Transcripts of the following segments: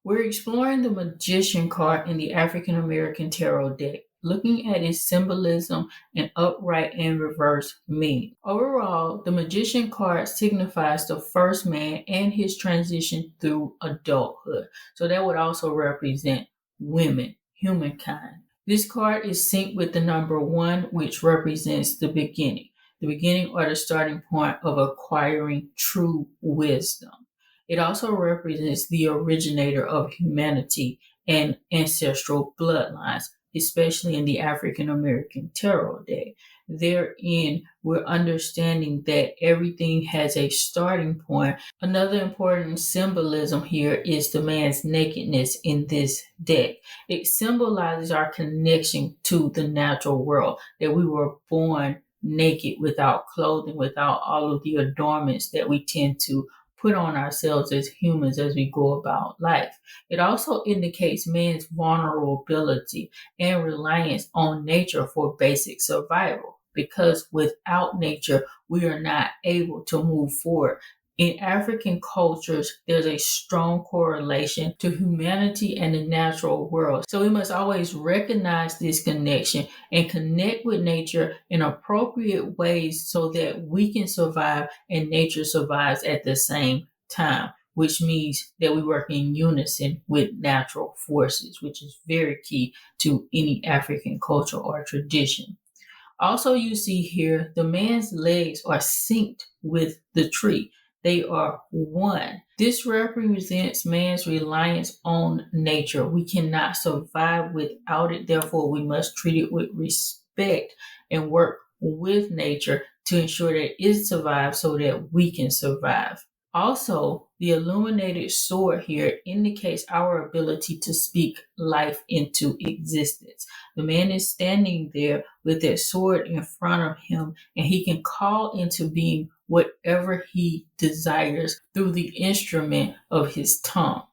We're exploring the Magician card in the African American Tarot deck, looking at its symbolism and upright and reverse meaning. Overall, the Magician card signifies the first man and his transition through adulthood. So that would also represent women, humankind. This card is synced with the number one, which represents the beginning or the starting point of acquiring true wisdom. It also represents the originator of humanity and ancestral bloodlines, especially in the African American Tarot deck. Therein, we're understanding that everything has a starting point. Another important symbolism here is the man's nakedness in this deck. It symbolizes our connection to the natural world, that we were born naked without clothing, without all of the adornments that we tend to put on ourselves as humans as we go about life. It also indicates man's vulnerability and reliance on nature for basic survival, because without nature, we are not able to move forward. In African cultures, there's a strong correlation to humanity and the natural world. So we must always recognize this connection and connect with nature in appropriate ways so that we can survive and nature survives at the same time, which means that we work in unison with natural forces, which is very key to any African culture or tradition. Also, you see here, the man's legs are synced with the tree. They are one. This represents man's reliance on nature. We cannot survive without it. Therefore, we must treat it with respect and work with nature to ensure that it survives so that we can survive. Also, the illuminated sword here indicates our ability to speak life into existence. The man is standing there with that sword in front of him, and he can call into being whatever he desires through the instrument of his tongue.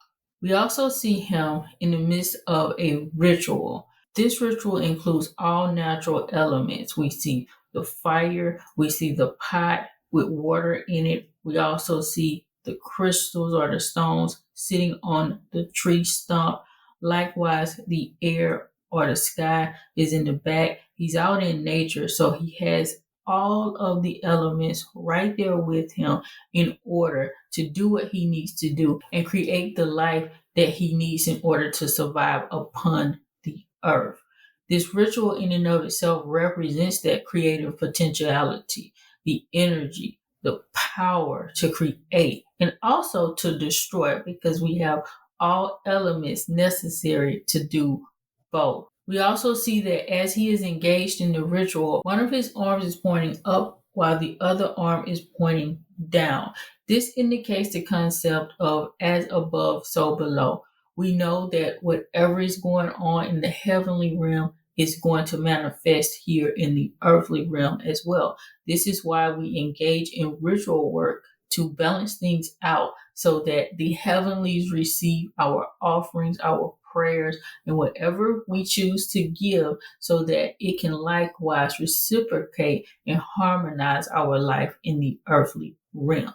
We also see him in the midst of a ritual. This ritual includes all natural elements. We see the fire, we see the pot with water in it. We also see the crystals or the stones sitting on the tree stump. Likewise, the air or the sky is in the back. He's out in nature, so he has all of the elements right there with him in order to do what he needs to do and create the life that he needs in order to survive upon the earth. This ritual in and of itself represents that creative potentiality, the energy, the power to create and also to destroy, because we have all elements necessary to do both. We also see that as he is engaged in the ritual, one of his arms is pointing up while the other arm is pointing down. This indicates the concept of as above, so below. We know that whatever is going on in the heavenly realm is going to manifest here in the earthly realm as well. This is why we engage in ritual work, to balance things out so that the heavenlies receive our offerings, our prayers, and whatever we choose to give so that it can likewise reciprocate and harmonize our life in the earthly realm.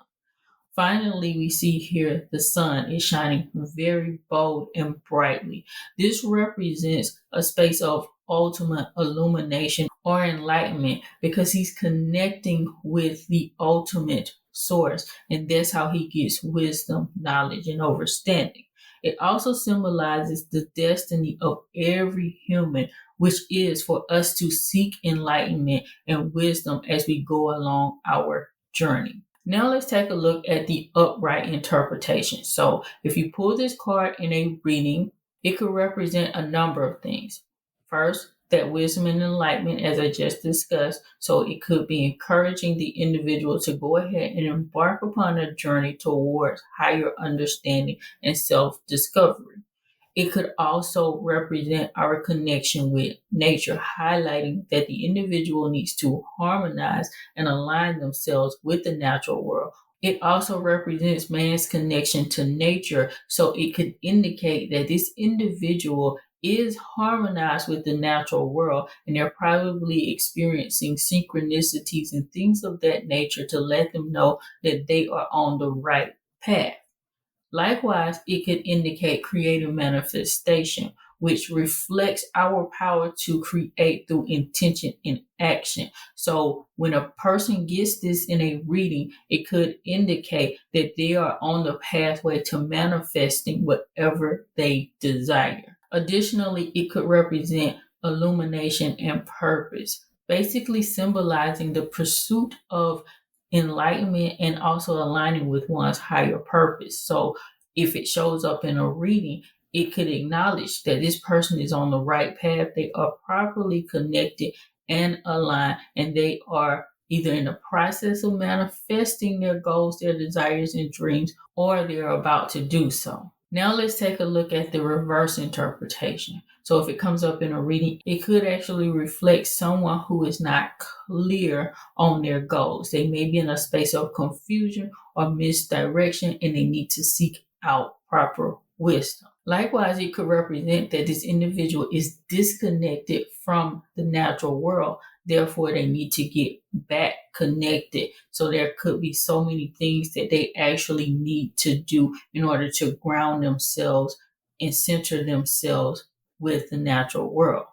Finally, we see here the sun is shining very bold and brightly. This represents a space of ultimate illumination or enlightenment, because he's connecting with the ultimate source, and that's how he gets wisdom, knowledge, and understanding. It also symbolizes the destiny of every human, which is for us to seek enlightenment and wisdom as we go along our journey. Now let's take a look at the upright interpretation. So if you pull this card in a reading, it could represent a number of things. First, that wisdom and enlightenment, as I just discussed. So it could be encouraging the individual to go ahead and embark upon a journey towards higher understanding and self-discovery. It could also represent our connection with nature, highlighting that the individual needs to harmonize and align themselves with the natural world. It also represents man's connection to nature, so it could indicate that this individual is harmonized with the natural world, and they're probably experiencing synchronicities and things of that nature to let them know that they are on the right path. Likewise, it could indicate creative manifestation, which reflects our power to create through intention and action. So, when a person gets this in a reading, it could indicate that they are on the pathway to manifesting whatever they desire. Additionally, it could represent illumination and purpose, basically symbolizing the pursuit of enlightenment and also aligning with one's higher purpose. So, if it shows up in a reading, it could acknowledge that this person is on the right path, they are properly connected and aligned, and they are either in the process of manifesting their goals, their desires, and dreams, or they're about to do so. Now let's take a look at the reverse interpretation. So if it comes up in a reading, it could actually reflect someone who is not clear on their goals. They may be in a space of confusion or misdirection, and they need to seek out proper wisdom. Likewise, it could represent that this individual is disconnected from the natural world. Therefore, they need to get back connected. So there could be so many things that they actually need to do in order to ground themselves and center themselves with the natural world.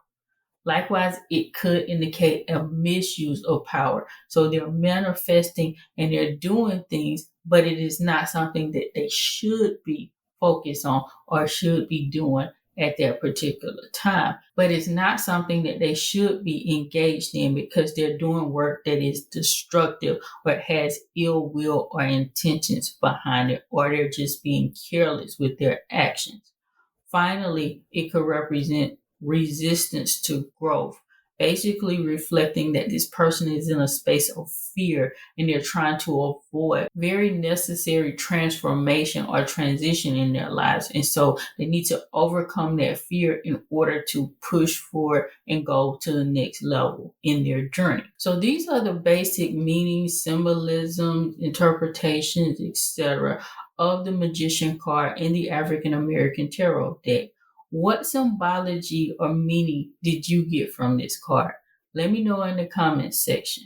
Likewise, it could indicate a misuse of power. So they're manifesting and they're doing things, but it is not something that they should be focused on or should be doing at that particular time. But it's not something that they should be engaged in because they're doing work that is destructive or has ill will or intentions behind it, or they're just being careless with their actions. Finally, it could represent resistance to growth, basically reflecting that this person is in a space of fear and they're trying to avoid very necessary transformation or transition in their lives. And so they need to overcome that fear in order to push forward and go to the next level in their journey. So these are the basic meanings, symbolism, interpretations, etc. of the Magician card in the African American Tarot deck. What symbology or meaning did you get from this card? Let me know in the comments section.